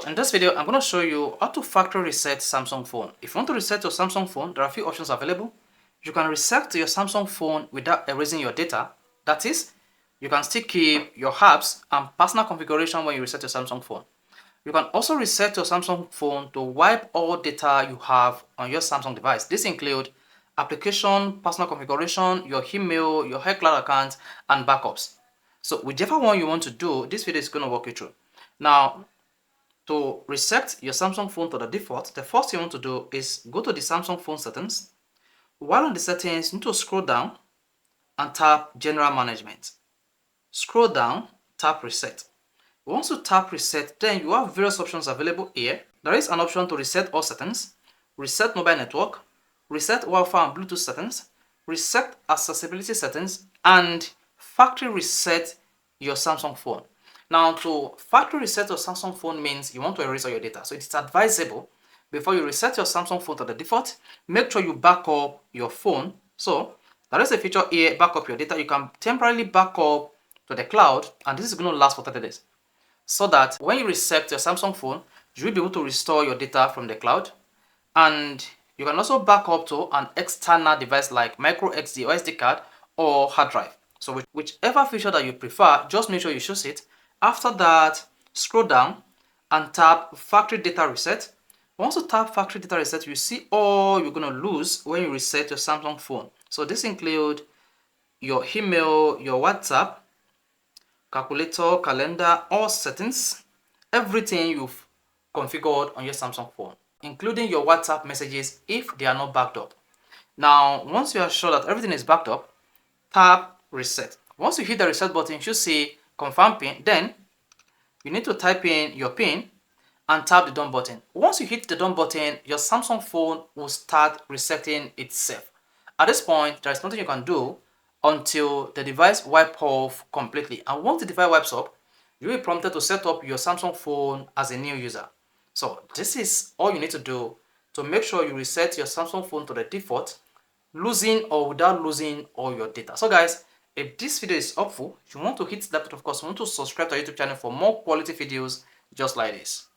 In this video, I'm going to show you how to factory reset Samsung phone. If you want to reset your Samsung phone, there are a few options available. You can reset your Samsung phone without erasing your data. That is, you can still keep your apps and personal configuration when you reset your Samsung phone. You can also reset your Samsung phone to wipe all data you have on your Samsung device. This includes application, personal configuration, your email, your iCloud account, and backups. So whichever one you want to do, this video is going to walk you through. Now, to reset your Samsung phone to the default, the first thing you want to do is go to the Samsung phone settings. While on the settings, you need to scroll down and tap General Management. Scroll down, tap Reset. Once you tap Reset, then you have various options available here. There is an option to reset all settings, reset mobile network, reset Wi-Fi and Bluetooth settings, reset accessibility settings, and factory reset your Samsung phone. Now, to factory reset your Samsung phone means you want to erase all your data. So it's advisable before you reset your Samsung phone to the default, make sure you back up your phone. So there is a feature here, back up your data. You can temporarily back up to the cloud, and this is going to last for 30 days. So that when you reset your Samsung phone, you will be able to restore your data from the cloud. And you can also back up to an external device like micro SD or SD card or hard drive. So whichever feature that you prefer, just make sure you choose it. After that, scroll down and tap factory data reset. Once you tap factory data reset, you see all you're going to lose when you reset your Samsung phone. So this includes your email, your WhatsApp, calculator, calendar, all settings, everything you've configured on your Samsung phone, including your WhatsApp messages if they are not backed up. Now, once you are sure that everything is backed up, tap reset. Once you hit the reset button, you should see confirm pin. Then you need to type in your pin and tap the done button. Once you hit the done button, your Samsung phone will start resetting itself. At this point, there is nothing you can do until the device wipes off completely. And once the device wipes up, you will be prompted to set up your Samsung phone as a new user. So this is all you need to do to make sure you reset your Samsung phone to the default, losing or without losing all your data. So guys, if this video is helpful, you want to hit that button, of course, you want to subscribe to our YouTube channel for more quality videos just like this.